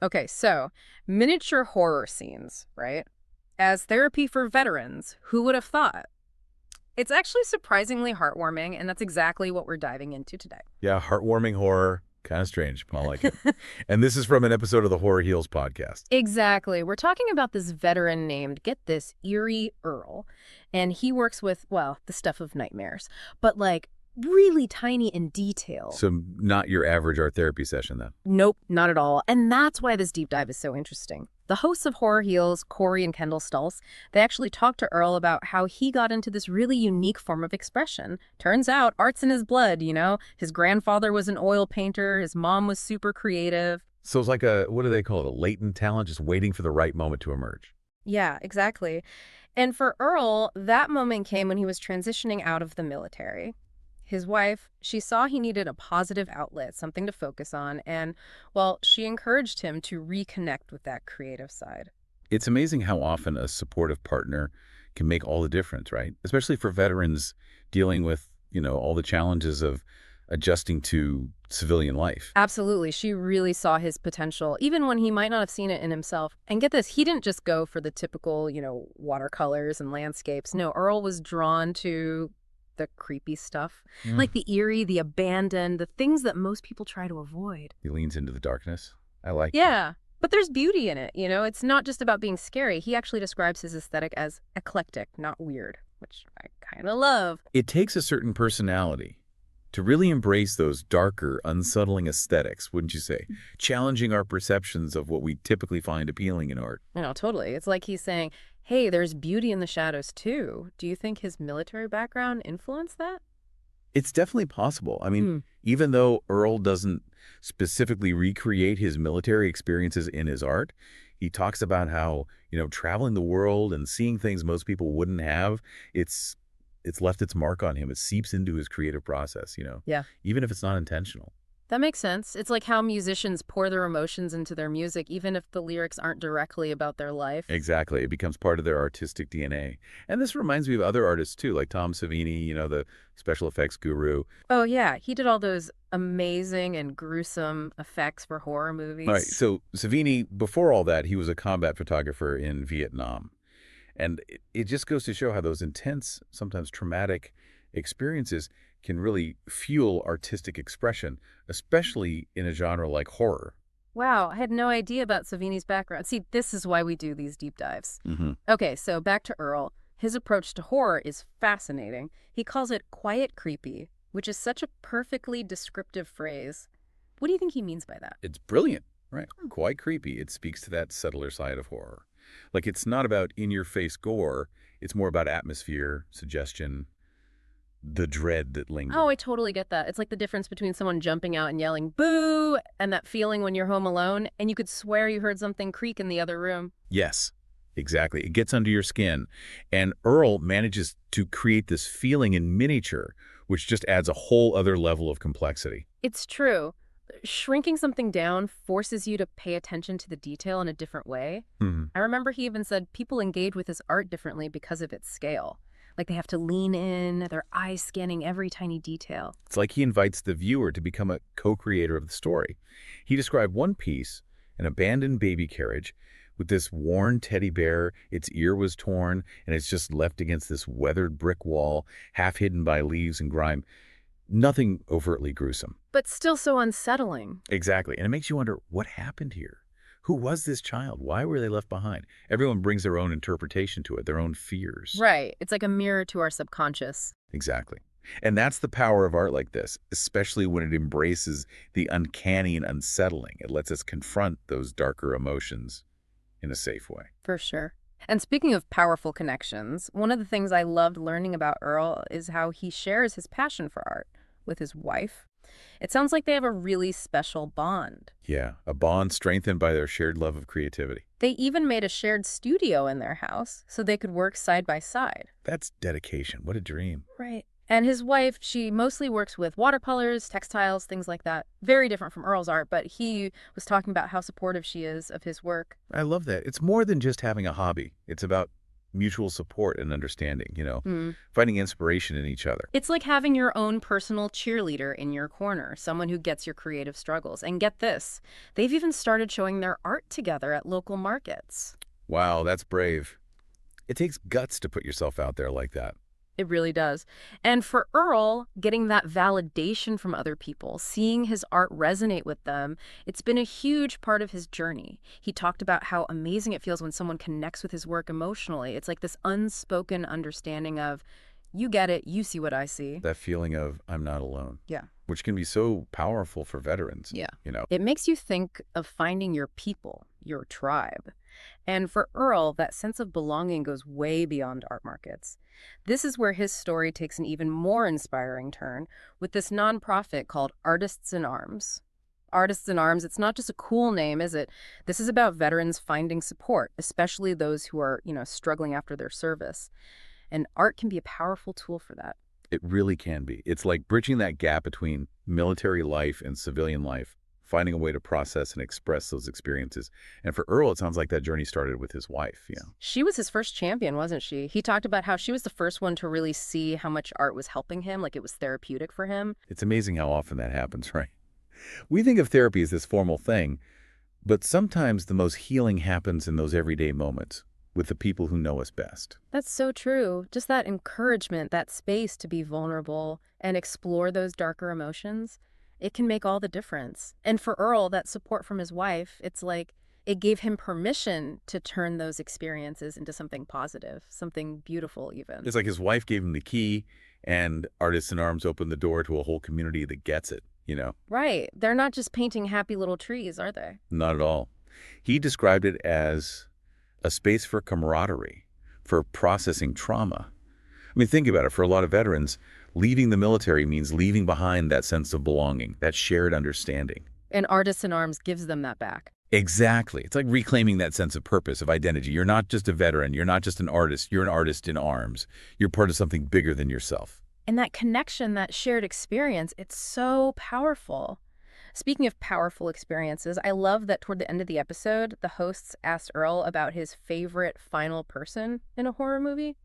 Okay, so miniature horror scenes, right? As therapy for veterans, who would have thought? It's actually surprisingly heartwarming, and that's exactly what we're diving into today. Yeah, heartwarming horror. Kind of strange. I like it. And this is from an episode of the Horror Heals podcast. Exactly. We're talking about this veteran named, get this, Eerie Earl. And he works with, well, the stuff of nightmares, but like really tiny in detail. So not your average art therapy session then. Nope, not at all. And that's why this deep dive is so interesting. The hosts of Horror Heals, Corey and Kendall Stultz, they actually talked to Earl about how he got into this really unique form of expression. Turns out, art's in his blood, you know? His grandfather was an oil painter, his mom was super creative. So it's like a, what do they call it? A latent talent, just waiting for the right moment to emerge. Yeah, exactly. And for Earl, that moment came when he was transitioning out of the military. His wife, she saw he needed a positive outlet, something to focus on, and, well, she encouraged him to reconnect with that creative side. It's amazing how often a supportive partner can make all the difference, right? Especially for veterans dealing with, all the challenges of adjusting to civilian life. Absolutely. She really saw his potential, even when he might not have seen it in himself. And get this, he didn't just go for the typical, watercolors and landscapes. No, Earl was drawn to the creepy stuff, like the eerie, the abandoned, the things that most people try to avoid. He leans into the darkness. I like that. Yeah, but there's beauty in it, It's not just about being scary. He actually describes his aesthetic as eclectic, not weird, which I kind of love. It takes a certain personality to really embrace those darker, unsettling aesthetics, wouldn't you say? Challenging our perceptions of what we typically find appealing in art. Totally. It's like he's saying, hey, there's beauty in the shadows too. Do you think his military background influenced that? It's definitely possible. I mean, even though Earl doesn't specifically recreate his military experiences in his art, he talks about how, traveling the world and seeing things most people wouldn't have, it's left its mark on him. It seeps into his creative process, Yeah. even if it's not intentional. That makes sense. It's like how musicians pour their emotions into their music, even if the lyrics aren't directly about their life. Exactly. It becomes part of their artistic DNA. And this reminds me of other artists, too, like Tom Savini, the special effects guru. Oh, yeah. He did all those amazing and gruesome effects for horror movies. All right. So Savini, before all that, he was a combat photographer in Vietnam. And it just goes to show how those intense, sometimes traumatic experiences can really fuel artistic expression, especially in a genre like horror. Wow, I had no idea about Savini's background. See, this is why we do these deep dives. Mm-hmm. Okay, so back to Earl. His approach to horror is fascinating. He calls it quiet creepy, which is such a perfectly descriptive phrase. What do you think he means by that? It's brilliant, right? Quite creepy. It speaks to that subtler side of horror. Like, it's not about in-your-face gore. It's more about atmosphere, suggestion, the dread that lingers. Oh, I totally get that. It's like the difference between someone jumping out and yelling, boo, and that feeling when you're home alone, and you could swear you heard something creak in the other room. Yes, exactly. It gets under your skin. And Earl manages to create this feeling in miniature, which just adds a whole other level of complexity. It's true. Shrinking something down forces you to pay attention to the detail in a different way. Mm-hmm. I remember he even said people engage with his art differently because of its scale. Like they have to lean in, their eyes scanning every tiny detail. It's like he invites the viewer to become a co-creator of the story. He described one piece, an abandoned baby carriage, with this worn teddy bear. Its ear was torn, and it's just left against this weathered brick wall, half hidden by leaves and grime. Nothing overtly gruesome. But still so unsettling. Exactly. And it makes you wonder, what happened here? Who was this child? Why were they left behind? Everyone brings their own interpretation to it, their own fears. Right. It's like a mirror to our subconscious. Exactly. And that's the power of art like this, especially when it embraces the uncanny and unsettling. It lets us confront those darker emotions in a safe way. For sure. And speaking of powerful connections, one of the things I loved learning about Earl is how he shares his passion for art with his wife. It sounds like they have a really special bond. Yeah, a bond strengthened by their shared love of creativity. They even made a shared studio in their house so they could work side by side. That's dedication. What a dream. Right. And his wife, she mostly works with watercolors, textiles, things like that. Very different from Earl's art, but he was talking about how supportive she is of his work. I love that. It's more than just having a hobby. It's about mutual support and understanding, Mm. finding inspiration in each other. It's like having your own personal cheerleader in your corner, someone who gets your creative struggles. And get this, they've even started showing their art together at local markets. Wow, that's brave. It takes guts to put yourself out there like that. It really does. And for Earl, getting that validation from other people, seeing his art resonate with them, it's been a huge part of his journey. He talked about how amazing it feels when someone connects with his work emotionally. It's like this unspoken understanding of, you get it, you see what I see. That feeling of I'm not alone, Yeah. which can be so powerful for veterans. Yeah. It makes you think of finding your people, your tribe. And for Earl, that sense of belonging goes way beyond art markets. This is where his story takes an even more inspiring turn with this nonprofit called Artists in Arms. Artists in Arms, it's not just a cool name, is it? This is about veterans finding support, especially those who are, struggling after their service. And art can be a powerful tool for that. It really can be. It's like bridging that gap between military life and civilian life, finding a way to process and express those experiences. And for Earl, it sounds like that journey started with his wife. She was his first champion, wasn't she? He talked about how she was the first one to really see how much art was helping him, like it was therapeutic for him. It's amazing how often that happens, right? We think of therapy as this formal thing, but sometimes the most healing happens in those everyday moments with the people who know us best. That's so true. Just that encouragement, that space to be vulnerable and explore those darker emotions, it can make all the difference. And for Earl, that support from his wife, it's like it gave him permission to turn those experiences into something positive, something beautiful even. It's like his wife gave him the key, and Artists in Arms opened the door to a whole community that gets it, Right. They're not just painting happy little trees, are they? Not at all. He described it as a space for camaraderie, for processing trauma. I mean, think about it. For a lot of veterans, leaving the military means leaving behind that sense of belonging, that shared understanding. And Artists in Arms gives them that back. Exactly. It's like reclaiming that sense of purpose, of identity. You're not just a veteran. You're not just an artist. You're an artist in arms. You're part of something bigger than yourself. And that connection, that shared experience, it's so powerful. Speaking of powerful experiences, I love that toward the end of the episode, the hosts asked Earl about his favorite final person in a horror movie.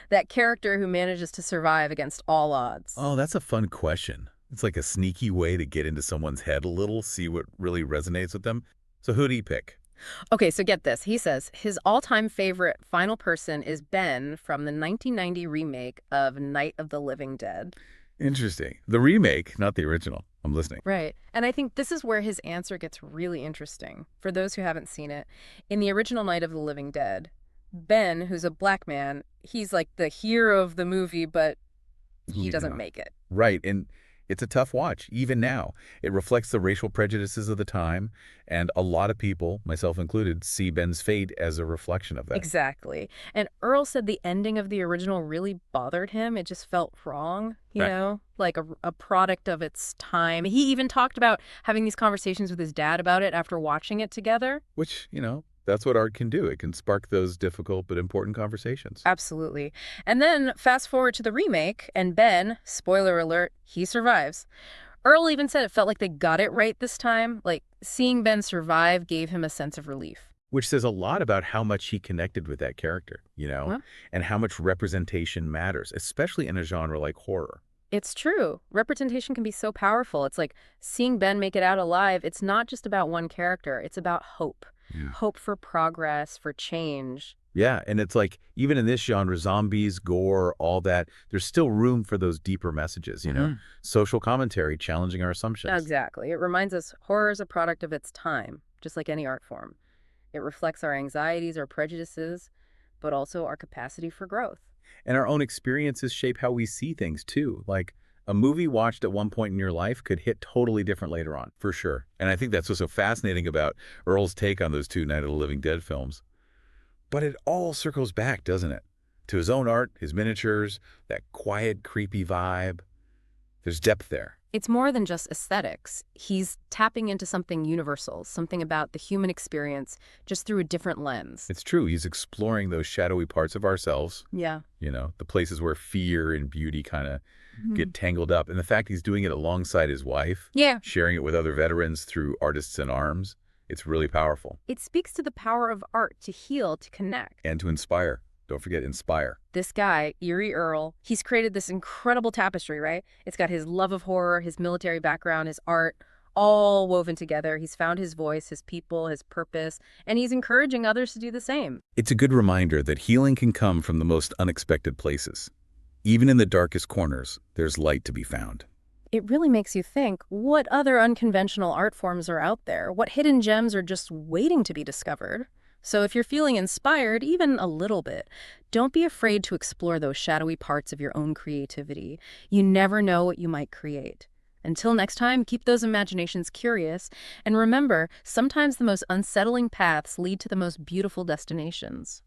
That character who manages to survive against all odds. Oh, that's a fun question. It's like a sneaky way to get into someone's head a little, see what really resonates with them. So who'd he pick? Okay, so get this. He says his all-time favorite final person is Ben from the 1990 remake of Night of the Living Dead. Interesting. The remake, not the original. I'm listening. Right. And I think this is where his answer gets really interesting. For those who haven't seen it, in the original Night of the Living Dead, Ben, who's a black man, he's like the hero of the movie, but he doesn't make it. Right. And it's a tough watch, even now. It reflects the racial prejudices of the time, and a lot of people, myself included, see Ben's fate as a reflection of that. Exactly. And Earl said the ending of the original really bothered him. It just felt wrong, like a product of its time. He even talked about having these conversations with his dad about it after watching it together. Which, that's what art can do. It can spark those difficult but important conversations. Absolutely. And then fast forward to the remake, and Ben, spoiler alert, he survives. Earl even said it felt like they got it right this time. Like, seeing Ben survive gave him a sense of relief. Which says a lot about how much he connected with that character, Well, and how much representation matters, especially in a genre like horror. it's true. Representation can be so powerful. It's like seeing Ben make it out alive. It's not just about one character. It's about hope. Yeah. Hope for progress, for change. Yeah, and it's like, even in this genre, zombies, gore, all that, there's still room for those deeper messages, social commentary, challenging our assumptions. Exactly. It reminds us horror is a product of its time, just like any art form. It reflects our anxieties, our prejudices, but also our capacity for growth. And our own experiences shape how we see things, too. Like, a movie watched at one point in your life could hit totally different later on, for sure. And I think that's what's so fascinating about Earl's take on those two Night of the Living Dead films. But it all circles back, doesn't it? To his own art, his miniatures, that quiet, creepy vibe. There's depth there. It's more than just aesthetics. He's tapping into something universal, something about the human experience, just through a different lens. It's true. He's exploring those shadowy parts of ourselves. Yeah. The places where fear and beauty kind of get tangled up. And the fact he's doing it alongside his wife, Yeah. sharing it with other veterans through Artists in Arms, It's really powerful. It speaks to the power of art to heal, to connect. And to inspire. Don't forget, inspire. This guy, Eerie Earl, he's created this incredible tapestry, right? It's got his love of horror, his military background, his art, all woven together. He's found his voice, his people, his purpose, and he's encouraging others to do the same. It's a good reminder that healing can come from the most unexpected places. Even in the darkest corners, there's light to be found. It really makes you think, what other unconventional art forms are out there? What hidden gems are just waiting to be discovered? So if you're feeling inspired, even a little bit, don't be afraid to explore those shadowy parts of your own creativity. You never know what you might create. Until next time, keep those imaginations curious, and remember, sometimes the most unsettling paths lead to the most beautiful destinations.